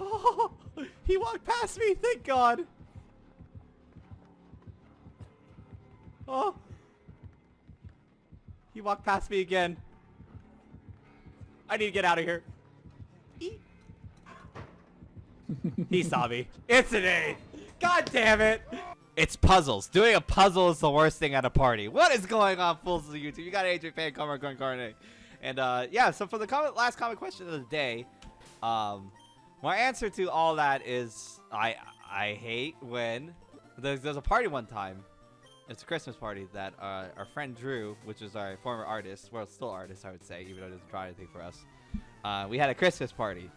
Oh, he walked past me. Thank God. Oh. He walked past me again. I need to get out of here. He saw me. It's an A. God damn it. It's puzzles. Doing a puzzle is the worst thing at a party. What is going on, fools of YouTube? You got AJayPay and ComradeConCarne. And yeah, so for the last comment question of the day, my answer to all that is I hate when there's a party one time. It's a Christmas party that our friend Drew, which is our former artist, well, still artist, I would say, even though he doesn't try anything for us. We had a Christmas party.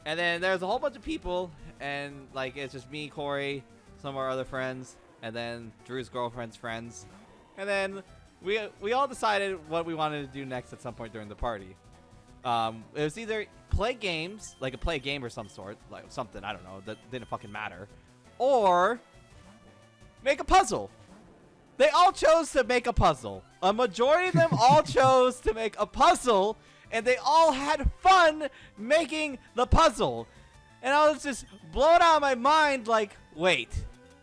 And then there's a whole bunch of people, and like it's just me, Corey, some of our other friends, and then Drew's girlfriend's friends. And then we all decided what we wanted to do next at some point during the party. It was either play games, like a play game or some sort, like something, I don't know, that didn't fucking matter, or make a puzzle. They all chose to make a puzzle. A majority of them all chose to make a puzzle, and they all had fun making the puzzle. And I was just blown out of my mind like, wait,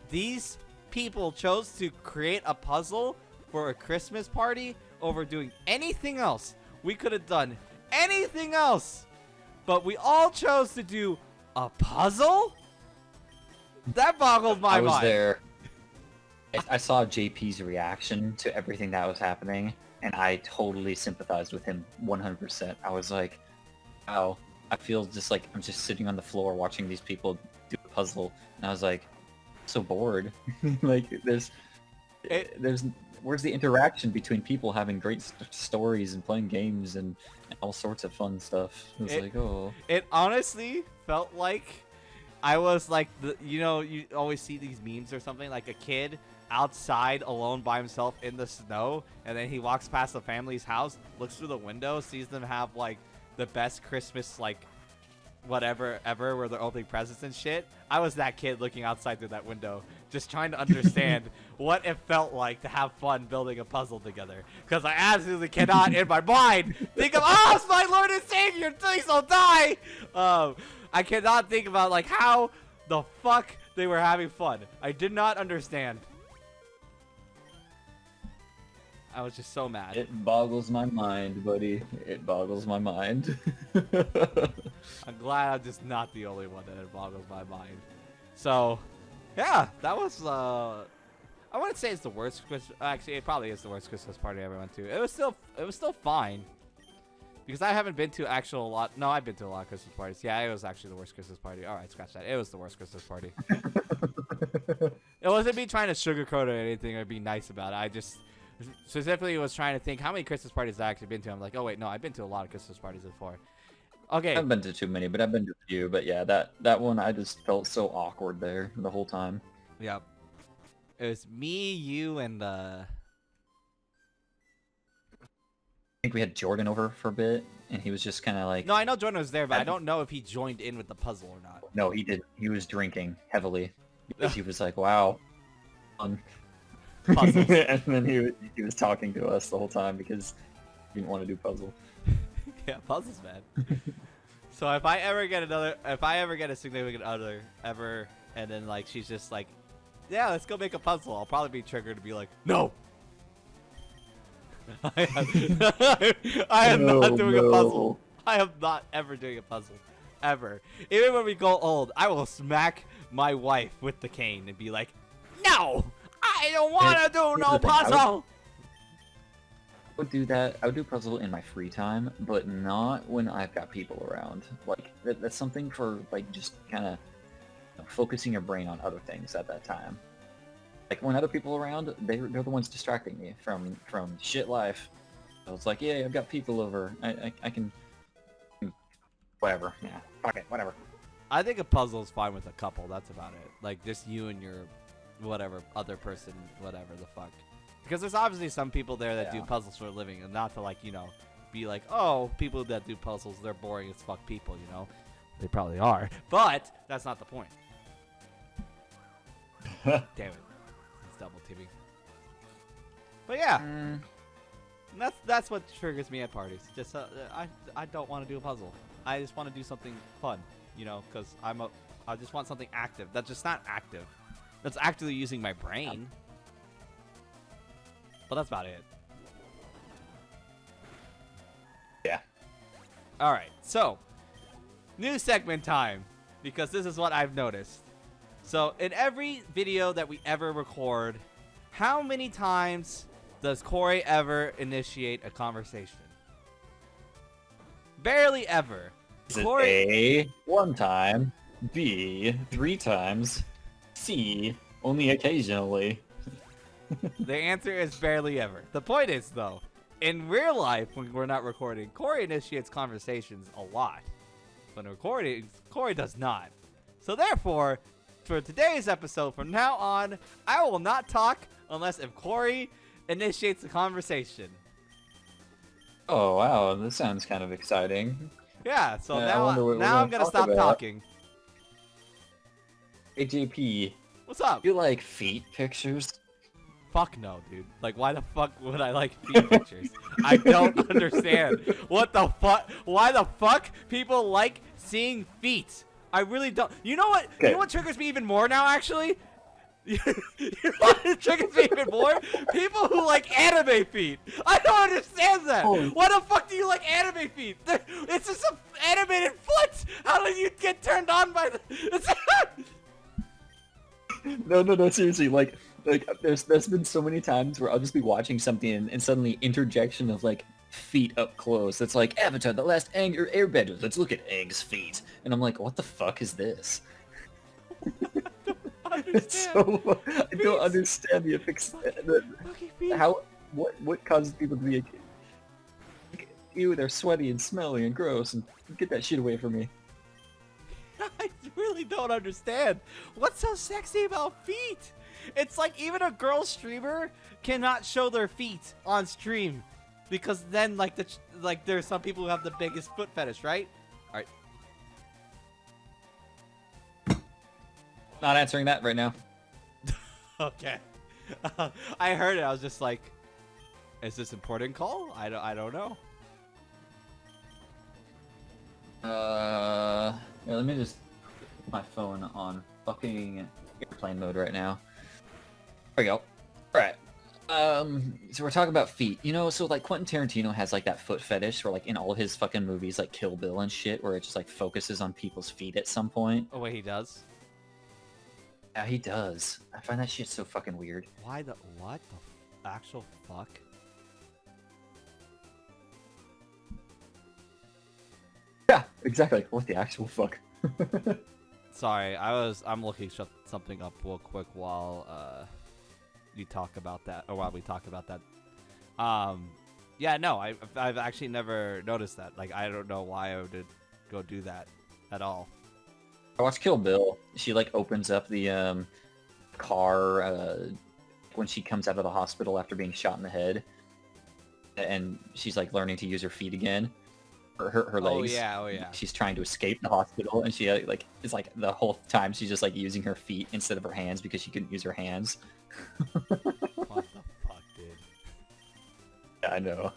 these people chose to create a puzzle for a Christmas party over doing anything else. We could have done anything else, but we all chose to do a puzzle? That boggled my mind. I was there. I saw JP's reaction to everything that was happening, and I totally sympathized with him 100%. I was like, wow, I feel just like I'm just sitting on the floor watching these people do a puzzle, and I was like, so bored. Like, there's where's the interaction between people having great stories and playing games and all sorts of fun stuff? It was like, oh. It honestly felt like I was like, you know, you always see these memes or something, like a kid outside alone by himself in the snow, and then he walks past the family's house, looks through the window, sees them have like the best Christmas like whatever ever where they're opening presents and shit. I was that kid looking outside through that window, just trying to understand what it felt like to have fun building a puzzle together, because I absolutely cannot in my mind think of, oh, it's my Lord and Savior, please don't die. I cannot think about like how the fuck they were having fun. I did not understand. I was just so mad. It boggles my mind, buddy. It boggles my mind. I'm glad I'm just not the only one that it boggles my mind. So, yeah, that was, I wouldn't say it's the worst Christmas, actually, it probably is the worst Christmas party I ever went to. It was still fine. Because I haven't been to actual lot, no, I've been to a lot of Christmas parties. Yeah, it was actually the worst Christmas party. Alright, scratch that. It was the worst Christmas party. It wasn't me trying to sugarcoat or anything or be nice about it. I just specifically was trying to think how many Christmas parties I've actually been to. I'm like, oh wait, no, I've been to a lot of Christmas parties before. Okay. I haven't been to too many, but I've been to a few. But yeah, that one, I just felt so awkward there the whole time. Yep. It was me, you, and I think we had Jordan over for a bit, and he was just kind of like... No, I know Jordan was there, but I don't know if he joined in with the puzzle or not. No, he didn't. He was drinking heavily. Because he was like, wow. Puzzles. And then he was talking to us the whole time because he didn't want to do puzzle. Yeah, puzzles, man. So if I ever get a significant other ever, and then like she's just like, yeah, let's go make a puzzle, I'll probably be triggered to be like, no. I am not doing a puzzle. I am not ever doing a puzzle. Ever. Even when we go old, I will smack my wife with the cane and be like, no! I don't want to do no puzzle! I would do that. I would do puzzle in my free time, but not when I've got people around. Like, that's something for, like, just kind of focusing your brain on other things at that time. Like, when other people are around, they're the ones distracting me from shit life. So it's like, yeah, I've got people over. I can... Whatever. Yeah. Fuck it. Whatever. I think a puzzle is fine with a couple. That's about it. Like, just you and your... whatever other person, whatever the fuck, because there's obviously some people there that do puzzles for a living, and not to like, you know, be like, oh, people that do puzzles, they're boring as fuck people, you know. They probably are, but that's not the point. Damn it, it's double teaming. But yeah, that's what triggers me at parties. Just I don't want to do a puzzle. I just want to do something fun. you know, because I just want something active. That's just not active. That's actively using my brain. But that's about it. Yeah. All right, so new segment time, because this is what I've noticed. So in every video that we ever record, how many times does Corey ever initiate a conversation? Barely ever. Is it A, 1 time, B, 3 times, C, only occasionally? The answer is barely ever. The point is, though, in real life, when we're not recording, Corey initiates conversations a lot. When recording, Corey does not. So therefore, for today's episode, from now on, I will not talk unless if Corey initiates the conversation. Oh wow, this sounds kind of exciting. Yeah, so I now, wonder what we're now I'm gonna gonna talk stop about. talking. AJP, What's up? you like feet pictures? Fuck no, dude. Like, why the fuck would I like feet pictures? I don't understand. What the fuck? Why the fuck people like seeing feet? I really don't. You know what? Okay. You know what triggers me even more now, actually? You know what triggers me even more? People who like anime feet. I don't understand that. Oh. Why the fuck do you like anime feet? It's just an animated foot. How do you get turned on by the... No, seriously, like there's been so many times where I'll just be watching something and suddenly interjection of like feet up close. It's like Avatar: The Last Airbender. Let's look at Aang's feet, and I'm like, what the fuck is this? It's so I don't understand the effects. How what causes people to be like, ew, they're sweaty and smelly and gross, and get that shit away from me. I really don't understand. What's so sexy about feet? It's like even a girl streamer cannot show their feet on stream because then like there's some people who have the biggest foot fetish, right? All right. Not answering that right now. Okay. I heard it. I was just like, is this important call? I don't know. Yeah, let me just put my phone on fucking airplane mode right now. There we go. Alright. So we're talking about feet. You know, so like Quentin Tarantino has like that foot fetish where like in all his fucking movies like Kill Bill and shit where it just like focuses on people's feet at some point. Oh wait, he does? Yeah, he does. I find that shit so fucking weird. Why the what the actual fuck? Yeah, exactly. What the actual fuck? Sorry, I'm looking something up real quick while you talk about that, or while we talk about that. Yeah, no, I've actually never noticed that. Like, I don't know why I would go do that at all. I watched Kill Bill. She like opens up the car when she comes out of the hospital after being shot in the head, and she's like learning to use her feet again. Her legs. Oh yeah. She's trying to escape the hospital, and she like is like the whole time she's just like using her feet instead of her hands because she couldn't use her hands. What the fuck, dude? Yeah, I know.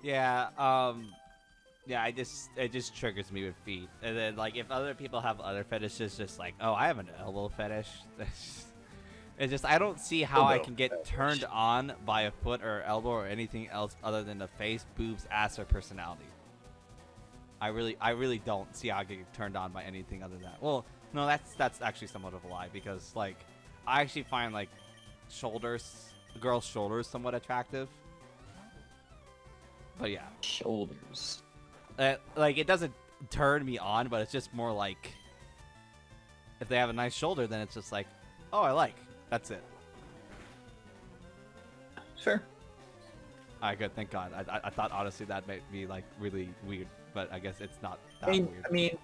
Yeah. Yeah. It just triggers me with feet, and then like if other people have other fetishes, just like I have an elbow fetish. It's just I don't see how I can get turned on by a foot or elbow or anything else other than the face, boobs, ass, or personality. I really don't see how I get turned on by anything other than that. Well, no, that's actually somewhat of a lie because like I actually find like girls' shoulders somewhat attractive. But yeah, Shoulders. like it doesn't turn me on, but it's just more like if they have a nice shoulder, then it's just like, oh, I like. That's it. Sure. Alright, good. Thank God. I thought honestly that might be like really weird, but I guess it's not that weird. I mean,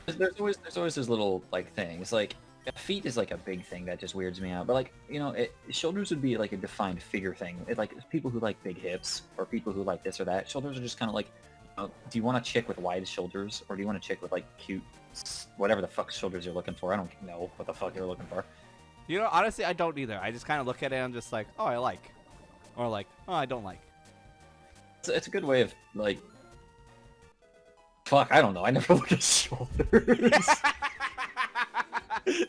there's always those little like things. Like feet is like a big thing that just weirds me out. But like shoulders would be like a defined figure thing. Like people who like big hips or people who like this or that. Shoulders are just kind of like, do you want a chick with wide shoulders or do you want a chick with like cute, whatever the fuck shoulders you're looking for? I don't know what the fuck you're looking for. You know, honestly, I don't either. I just kind of look at it and I'm just like, oh, I like, or like, oh, I don't like. It's a good way of like Fuck, I don't know. I never look at shoulders.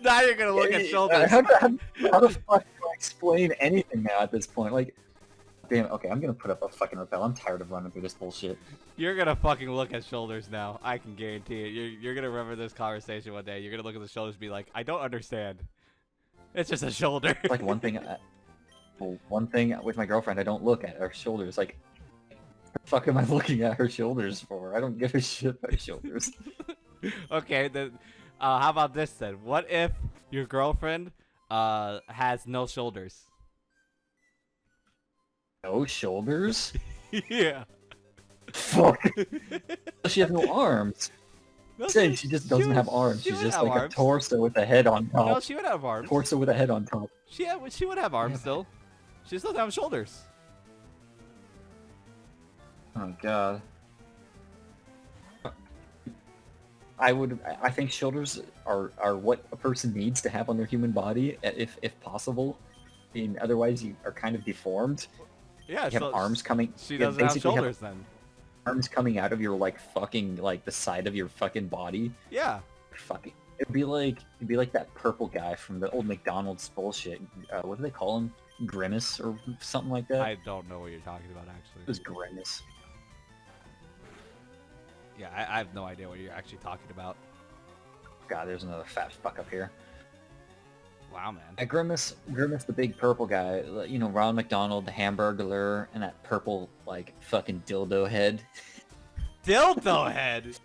Now you're gonna look at shoulders. How the fuck do I explain anything now at this point? Like, damn. Okay, I'm gonna put up a fucking rappel. I'm tired of running through this bullshit. You're gonna fucking look at shoulders now. I can guarantee it. You're gonna remember this conversation one day. You're gonna look at the shoulders and be like, I don't understand. It's just a shoulder. Like one thing with my girlfriend, I don't look at her shoulders. Like, what the fuck am I looking at her shoulders for? I don't give a shit about shoulders. Okay, then how about this then? What if your girlfriend has no shoulders? No shoulders? Yeah. Fuck. She has no arms. No, Saying she just doesn't have arms. she She's would just have like arms. a torso with a head on top. No, she would have arms. Torso with a head on top. She would have arms Yeah. still. She still have shoulders. Oh god. I think shoulders are what a person needs to have on their human body, if possible. I mean, otherwise you are kind of deformed. Yeah, You have so arms coming. she you doesn't have basically shoulders then. arms coming out of your like the side of your fucking body. Yeah. Fucking. It'd be like that purple guy from the old McDonald's bullshit. What do they call him? Grimace or something like that. I don't know what you're talking about actually. It was Grimace. Yeah, I have no idea what you're actually talking about. God, there's another fat fuck up here. Wow, man. Grimace the big purple guy. You know, Ronald McDonald, the Hamburglar, and that purple like fucking dildo head. Dildo head.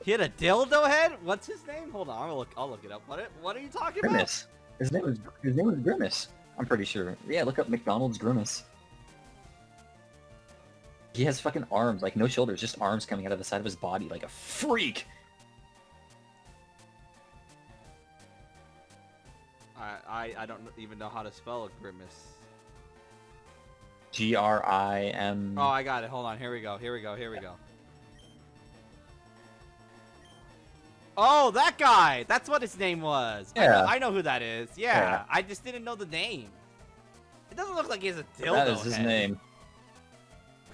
He had a dildo head. What's his name? Hold on, I'll look it up. What are you talking Grimace. His name was Grimace. I'm pretty sure. Yeah, look up McDonald's Grimace. He has fucking arms, like no shoulders, just arms coming out of the side of his body, like a freak. I don't even know how to spell a grimace. Grim. Oh, I got it. Hold on. Here we go. Oh, that guy! That's what his name was. Yeah. I know who that is. Yeah. Yeah. I just didn't know the name. It doesn't look like he has a dildo That is his head. name.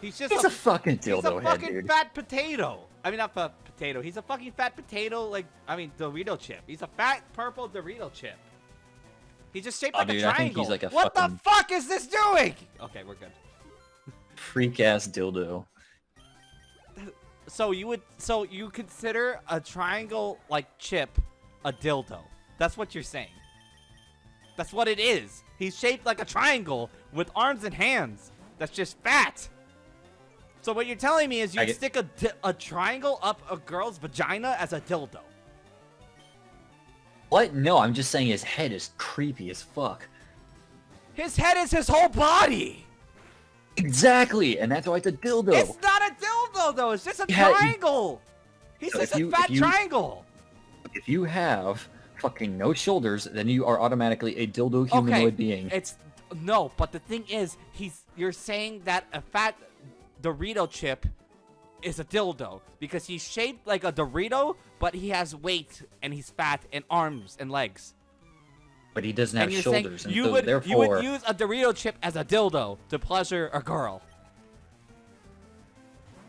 He's just He's a fucking he's dildo a head, fucking dude. fat potato. I mean, not fat potato. He's a fucking fat potato, like, I mean, Dorito chip. He's a fat purple Dorito chip. He's just shaped Oh, like dude, a I triangle. think he's like a What fucking- the fuck is this doing? Okay, we're good. Freak ass dildo. So you consider a triangle like chip a dildo? That's what you're saying. That's what it is. He's shaped like a triangle with arms and hands. That's just fat. So what you're telling me is you stick a triangle up a girl's vagina as a dildo. What? No, I'm just saying his head is creepy as fuck. His head is his whole body. Exactly, and that's why it's a dildo. It's not a dildo though. It's just a Yeah, triangle. He's So just if a you- fat if you- triangle. If you have fucking no shoulders, then you are automatically a dildo humanoid being. It's no, but the thing is, you're saying that a fat Dorito chip is a dildo because he's shaped like a Dorito, but he has weight and he's fat and arms and legs. But he doesn't have And you're shoulders, saying and so therefore... you would use a Dorito chip as a dildo to pleasure a girl.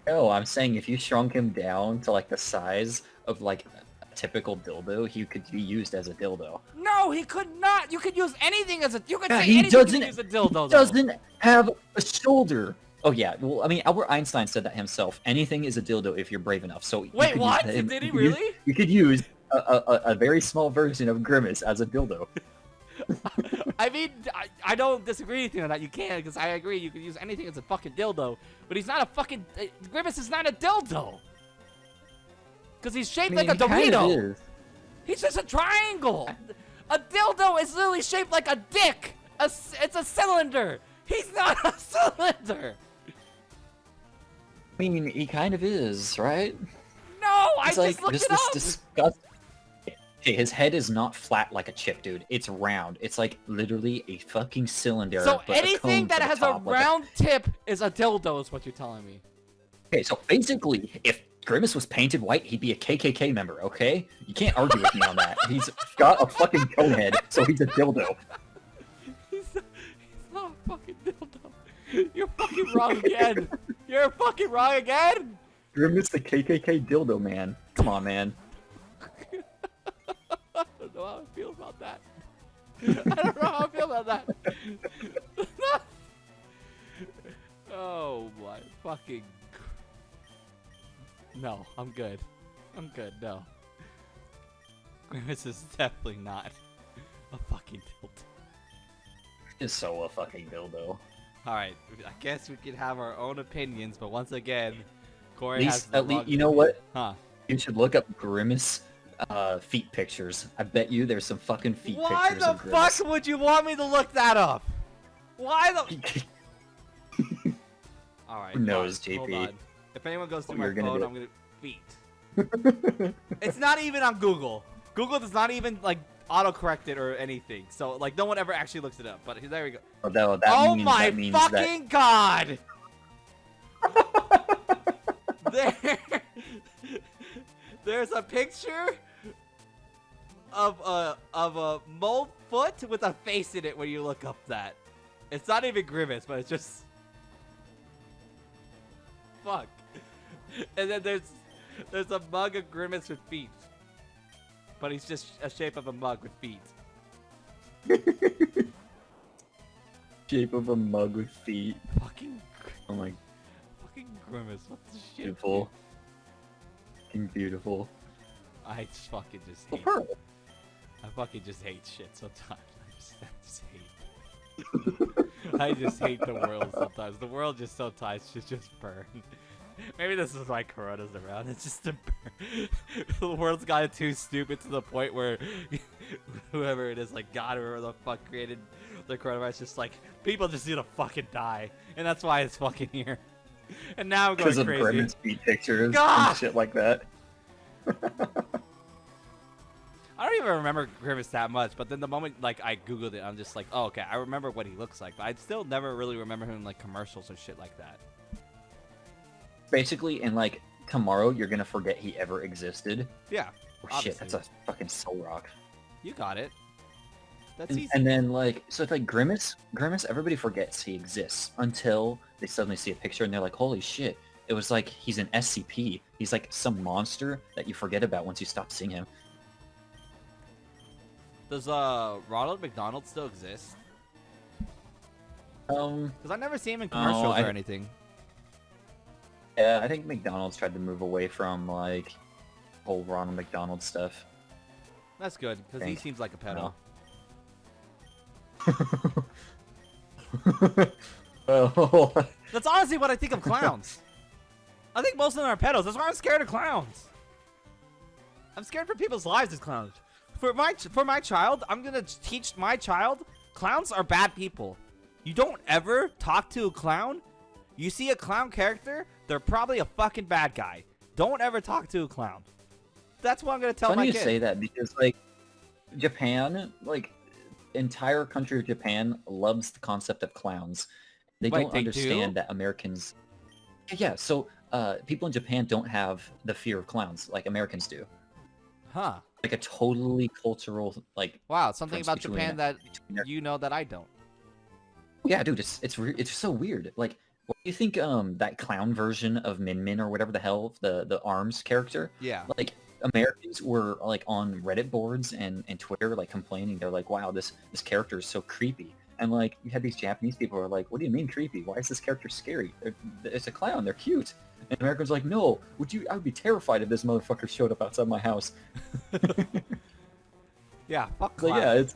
No, I'm saying if you shrunk him down to like the size of like a typical dildo, he could be used as a dildo. No, he could not. You could use anything as a. You could Yeah, say he anything doesn't- to use a dildo. though. Doesn't have a shoulder. Oh yeah, well I mean Albert Einstein said that himself. Anything is a dildo if you're brave enough. So you Wait, could what? use him- Did he you could use- really? You could use a very small version of Grimace as a dildo. I mean, I don't disagree with you on that. You can, because I agree. You can use anything as a fucking dildo, but he's not a fucking. Grimace is not a dildo. Because he's shaped like a he kind of Dorito. is. He's just a triangle. A dildo is literally shaped like a dick. It's a cylinder. He's not a cylinder. I mean, he kind of is, right? No, I It's just like looked this, it this up. disgust. Okay, his head is not flat like a chip, dude. It's round. It's like literally a fucking cylinder. So but a anything cone that to the has top, a like round tip is a dildo, is what you're telling me. Okay, so basically, if Grimace was painted white, he'd be a KKK member, okay? You can't argue with me on that. He's got a fucking cone head, so he's a dildo. He's not a fucking dildo. You're fucking wrong again. You're fucking wrong again. Grimace the KKK dildo man. Come on, man. I don't know how I feel about that. I don't know how I feel about that. Oh my fucking. No, I'm good. I'm good. No. Grimace is definitely not a fucking dildo. It's so a fucking dildo. Alright, I guess we can have our own opinions, but once again, Corey At has least, the at least, wrong you know opinion. what? Huh. You should look up Grimace feet pictures. I bet you there's some fucking feet Why pictures the of Grimace. fuck would you want me to look that up? Why the... Alright, Who knows, fine, hold JP? on. If anyone goes through What my you're gonna phone, do. I'm gonna... Feet. It's not even on Google. Google does not even, like, autocorrect it or anything. So, like, no one ever actually looks it up. But there we go. Oh, Oh means, my that means fucking god! There, there's a picture of a mole foot with a face in it when you look up that. It's not even Grimace, but it's just fuck. And then there's a mug of Grimace with feet, but he's just a shape of a mug with feet. shape of a mug with feet. Fucking, Oh my, fucking Grimace. What the shit? beautiful. Fucking beautiful. I fucking just hate. Pearl. I fucking just hate shit sometimes. I just hate. I just hate the world sometimes. The world just sometimes should just burn. Maybe this is why Corona's around. It's just to burn. The world's gotten too stupid to the point where whoever it is, like God or whoever the fuck created the coronavirus, just like people just need to fucking die, and that's why it's fucking here. And now I'm going Because of crazy. Grimace feet pictures God! and shit like that. I don't even remember Grimace that much, but then the moment like I googled it, I'm just like, oh, okay, I remember what he looks like, but I still never really remember him in like commercials or shit like that. Basically, in like tomorrow, you're gonna forget he ever existed. Yeah, Oh, shit, that's a fucking soul rock. you got it. That's And, easy. and then like, so it's like Grimace, everybody forgets he exists until they suddenly see a picture and they're like, holy shit, it was like he's an SCP. He's like some monster that you forget about once you stop seeing him. Does Ronald McDonald still exist? Because I never see him in commercials or anything. Yeah, I think McDonald's tried to move away from like whole Ronald McDonald stuff. That's good because he seems like a pedo. Oh. That's honestly what I think of clowns. I think most of them are pedos. That's why I'm scared of clowns. I'm scared for people's lives as clowns. For my child, I'm gonna teach my child clowns are bad people. You don't ever talk to a clown. You see a clown character, they're probably a fucking bad guy. Don't ever talk to a clown. That's what I'm gonna tell Funny my you kid. say that because like Japan, like entire country of Japan loves the concept of clowns. They Wait, don't they understand do? that Americans. Yeah, so people in Japan don't have the fear of clowns like Americans do. Huh. Like a totally cultural like. Wow, something difference about between Japan that their- you know that I don't. Yeah, dude, it's so weird. Like, what do you think? That clown version of Min Min or whatever the hell, the Arms character. Yeah. Like Americans were like on Reddit boards and Twitter like complaining. They're like, wow, this character is so creepy. And like you had these Japanese people who are like, what do you mean creepy? Why is this character scary? It's a clown. They're cute. And Americans are like, no, I would be terrified if this motherfucker showed up outside my house. Yeah, fuck Like, clowns.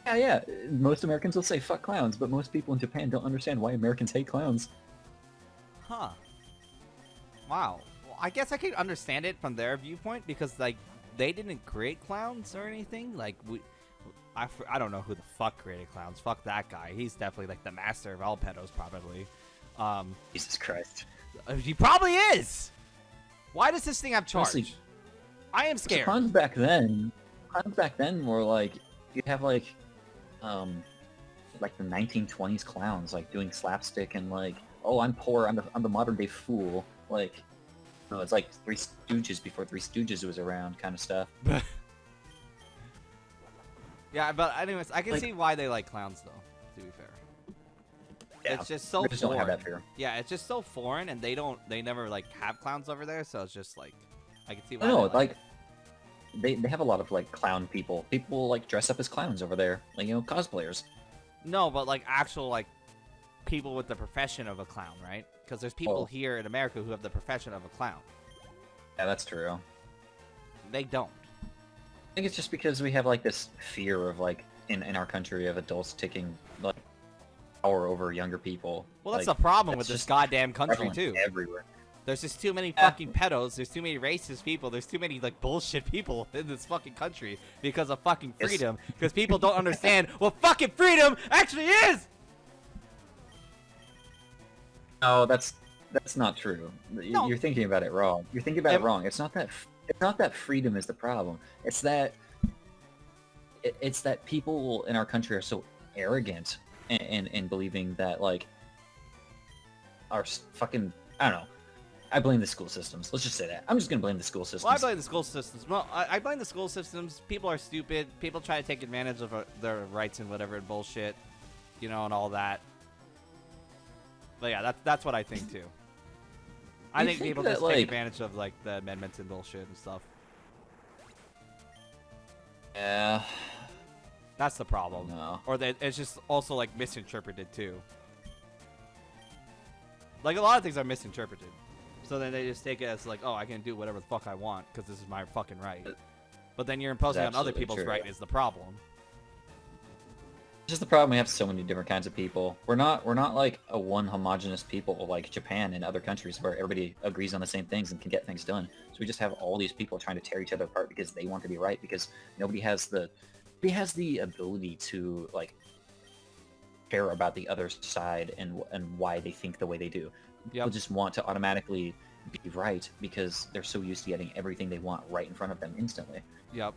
yeah. Most Americans will say fuck clowns, but most people in Japan don't understand why Americans hate clowns. Huh. Wow. Well, I guess I could understand it from their viewpoint because, like, they didn't create clowns or anything. Like, I don't know who the fuck created clowns. Fuck that guy. He's definitely, like, the master of all pedos, probably. Jesus Christ. He probably is! Why does this thing have charge? Honestly, I am scared. Clowns back then were like, you'd have like the 1920s clowns like doing slapstick and like, oh, I'm poor, I'm the modern day fool. Like, no, it's like Three Stooges before Three Stooges was around, kind of stuff. Yeah, but anyways, I can Like- see why they like clowns, though, to be fair. Yeah, it's just so they just foreign. don't have that fear. Yeah, it's just so foreign, and they never like have clowns over there, so it's just like I can see why. No, they like they have a lot of like clown people. People like dress up as clowns over there, like cosplayers. No, but like actual like people with the profession of a clown, right? Because there's people here in America who have the profession of a clown. Yeah, that's true. They don't. I think it's just because we have like this fear of like in our country of adults taking like power over younger people. Well, that's like, the problem with that's this just goddamn country prevalent too. everywhere. There's just too many fucking pedos. There's too many racist people. There's too many like bullshit people in this fucking country because of fucking freedom. Because people don't understand what fucking freedom actually is. No, that's not true. No. You're thinking about it wrong. You're thinking about it wrong. It's not that freedom is the problem. It's that people in our country are so arrogant and believing that like our fucking I don't know. I blame the school systems. Let's just say that. I'm just gonna blame the school systems. Well, I blame the school systems. Well, I blame the school systems. People are stupid. People try to take advantage of their rights and whatever and bullshit, and all that. But yeah, that's what I think too. I think people just take advantage of like the amendments and bullshit and stuff. Yeah. That's the problem. No. Or that it's just also like misinterpreted too. Like a lot of things are misinterpreted. So then they just take it as like, oh, I can do whatever the fuck I want because this is my fucking right. But then you're imposing on other people's right is the problem. It's just the problem. We have so many different kinds of people. We're not like a one homogenous people like Japan and other countries where everybody agrees on the same things and can get things done. So we just have all these people trying to tear each other apart because they want to be right, because nobody has the ability to like care about the other side and why they think the way they do. People just want to automatically be right because they're so used to getting everything they want right in front of them instantly. Yep.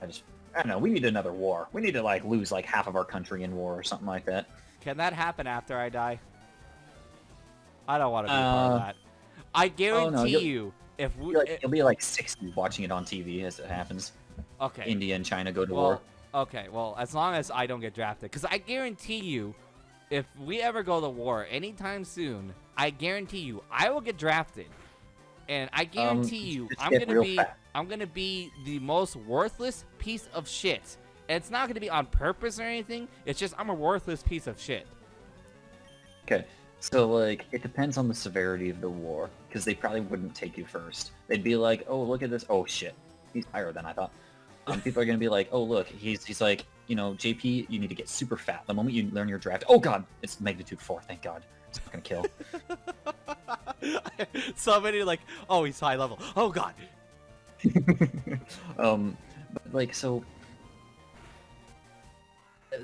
I don't know. We need another war. We need to like lose like half of our country in war or something like that. Can that happen after I die? I don't want to be part of that. I guarantee you, if we, you'll be like 60 watching it on TV as it happens. Okay. India and China go to war. Okay. Well, as long as I don't get drafted, because I guarantee you, if we ever go to war anytime soon, I guarantee you I will get drafted, and I guarantee you I'm gonna be the most worthless piece of shit. And it's not gonna be on purpose or anything. It's just I'm a worthless piece of shit. Okay, so like it depends on the severity of the war, because they probably wouldn't take you first. They'd be like, oh, look at this. Oh shit, he's higher than I thought. People are gonna be like, oh look, he's like, JP, you need to get super fat. The moment you learn your draft, oh god, it's magnitude 4. Thank God, it's not gonna kill. So many like, oh, he's high level. Oh god. But like so.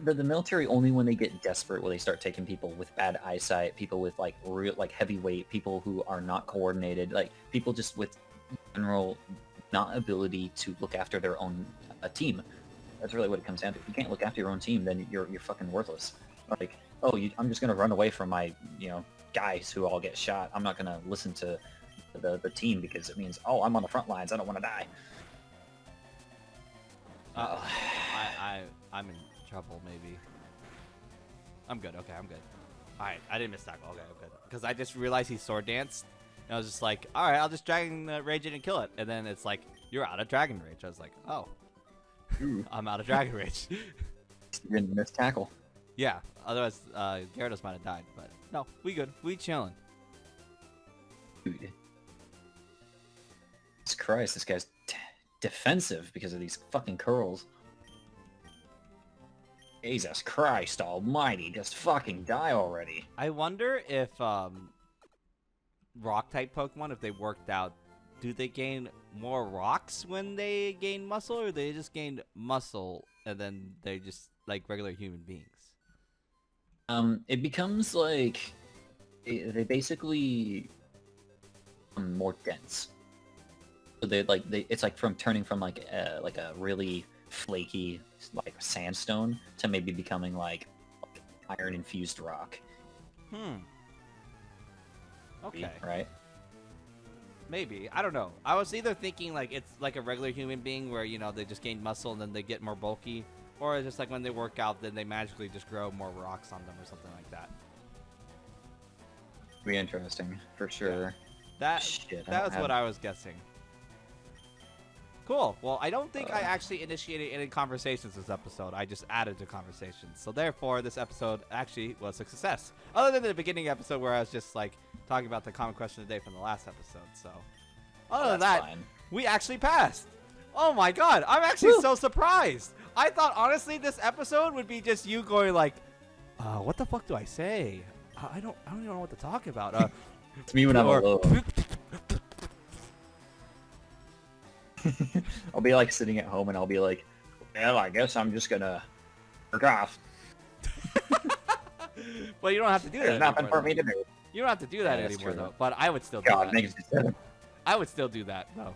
The military only when they get desperate will they start taking people with bad eyesight, people with like real like heavyweight, people who are not coordinated, like people just with general not ability to look after their own team. That's really what it comes down to. If you can't look after your own team, then you're fucking worthless. Like, oh, I'm just gonna run away from my guys who all get shot. I'm not gonna listen to the team because it means, oh, I'm on the front lines. I don't want to die. I'm in trouble, maybe. I'm good. Okay, I'm good. Alright, I didn't miss tackle. Okay, I'm good. Because I just realized he sword danced. And I was just like, alright, I'll just Dragon Rage it and kill it. And then it's like, you're out of Dragon Rage. I was like, oh. I'm out of Dragon Rage. You didn't miss tackle. Yeah, otherwise Gyarados might have died. But no, we good. We chilling. Dude. Jesus Christ, this guy's defensive because of these fucking curls. Jesus Christ almighty, just fucking die already. I wonder if rock-type Pokemon, if they worked out, do they gain more rocks when they gain muscle, or they just gain muscle and then they just like regular human beings? It becomes like they basically become more dense. So it's like from turning from like a really flaky like sandstone to maybe becoming like iron infused rock. Okay. Right? Maybe. I don't know. I was either thinking like it's like a regular human being where, they just gain muscle and then they get more bulky, Or just like when they work out, then they magically just grow more rocks on them or something like that. Be interesting for sure. That Shit, that was what I was guessing. Cool. Well, I don't think I actually initiated any conversations this episode. I just added to conversations. So therefore, this episode actually was a success. Other than the beginning episode where I was just like talking about the common question of the day from the last episode. So other than that, we actually passed. Oh my god, I'm actually so surprised. I thought honestly this episode would be just you going like, what the fuck do I say? I don't even know what to talk about. It's me when I'm alone. I'll be like sitting at home and I'll be like, well, I guess I'm just gonna jerk off. Well, you don't have to do that. There's nothing for me to do. You don't have to do that anymore, though. But I would still do God, that. makes me sad. I would still do that, though.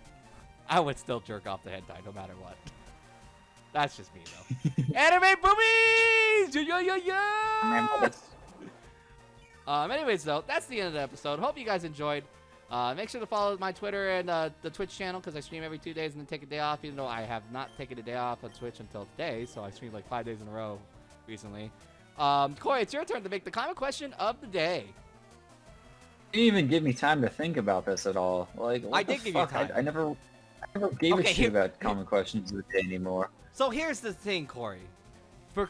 I would still jerk off the hentai, no matter what. That's just me, though. Anime boobies! Anyways, though, that's the end of the episode. Hope you guys enjoyed. Make sure to follow my Twitter and the Twitch channel because I stream every 2 days and then take a day off, even though I have not taken a day off on Twitch until today, so I streamed like 5 days in a row recently. Corey, it's your turn to make the common question of the day. You didn't even give me time to think about this at all. Like, what I did give you time. I never gave a shit about common questions of the day anymore. So here's the thing, Corey. For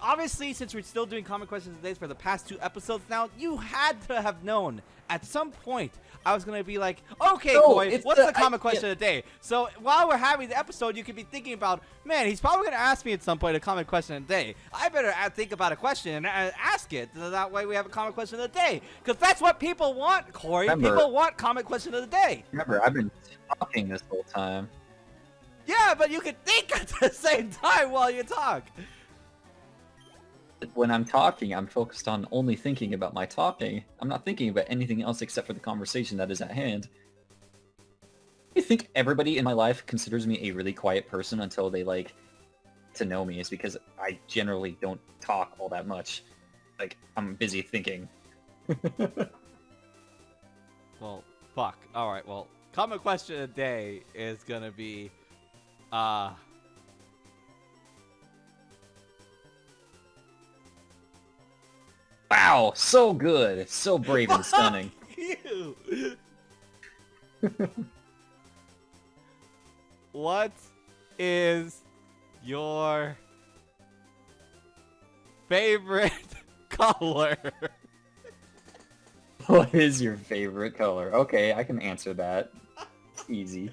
obviously, since we're still doing common questions of the day for the past 2 episodes now, you had to have known at some point I was gonna be like, okay, Corey, what's the common question of the day? So while we're having the episode, you could be thinking about, man, he's probably gonna ask me at some point a common question of the day. I better think about a question and ask it. So that way we have a common question of the day, because that's what people want, Corey. People want common question of the day. Remember, I've been talking this whole time. Yeah, but you can think at the same time while you talk. When I'm talking, I'm focused on only thinking about my talking. I'm not thinking about anything else except for the conversation that is at hand. I think everybody in my life considers me a really quiet person until they, like, to know me. Is because I generally don't talk all that much. Like, I'm busy thinking. Well, fuck. Alright, well, common question of the day is gonna be, Wow, so good. So brave and stunning. You. What is your favorite color? What is your favorite color? Okay, I can answer that. It's easy.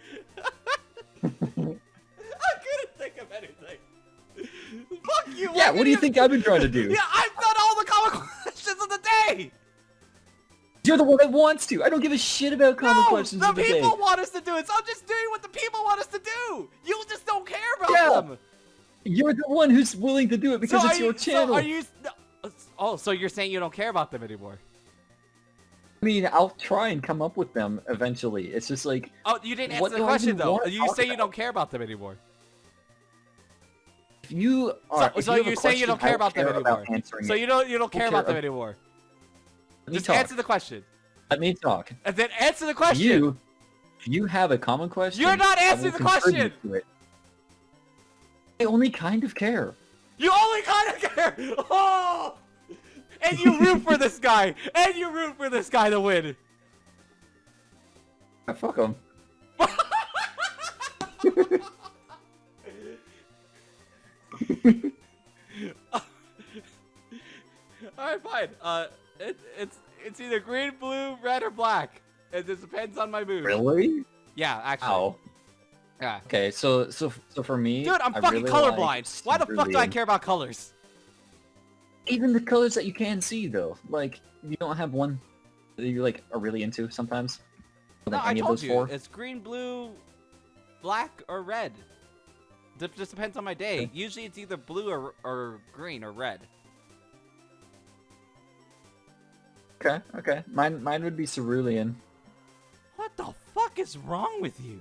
I couldn't think of anything. Fuck you. Yeah, what do you think I've been trying to do? Yeah, I've done all the common questions of the day. You're the one that wants to. I don't give a shit about common questions of the day. The people want us to do it, so I'm just doing what the people want us to do. You just don't care about them. You're the one who's willing to do it because it's your channel. So are you... Oh, so you're saying you don't care about them anymore? I mean, I'll try and come up with them eventually. It's just like... Oh, you didn't answer the question, though. You say you don't care about them anymore. If you are... So you're saying you don't care about them anymore. So you don't care about them anymore. Just answer the question. Let me talk. And then answer the question. If you have a common question... You're not answering the question! I only kind of care. You only kind of care! Oh! And you root for this guy! And you root for this guy to win! Fuck him. Alright, fine. It's either green, blue, red, or black. It just depends on my mood. Really? Yeah, actually. Ow. Yeah. Okay, so for me, dude, I'm fucking really colorblind. Why the fuck do I care about colors? Even the colors that you can see, though, like you don't have one that you like are really into sometimes. No, I told you, it's green, blue, black, or red. It just depends on my day. Okay. Usually, it's either blue or green or red. Okay. Mine would be cerulean. What the fuck is wrong with you?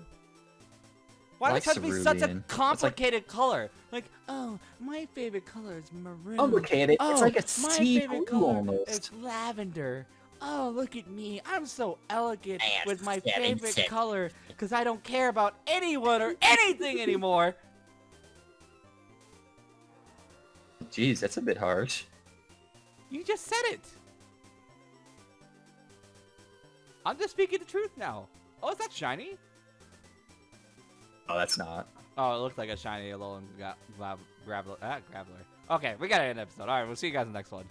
Why does it have to be such a complicated color? Like, oh, my favorite color is maroon. Complicated? Oh, it's like a my favorite color is lavender. Oh, look at me. I'm so elegant with my favorite color because I don't care about anyone or anything anymore. Jeez, that's a bit harsh. You just said it. I'm just speaking the truth now. Oh, is that shiny? Oh, that's not. Oh, it looks like a shiny little graveler. Okay, we gotta end the episode. All right, we'll see you guys in the next one.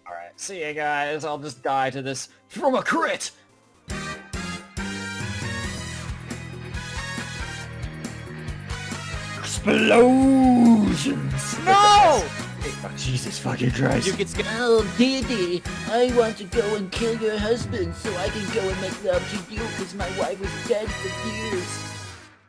All right, see you guys. I'll just die to this from a crit. Explosions! No! Oh, Jesus fucking Christ. You can skip. Oh, Diddy, I want to go and kill your husband so I can go and make love to you because my wife was dead for years.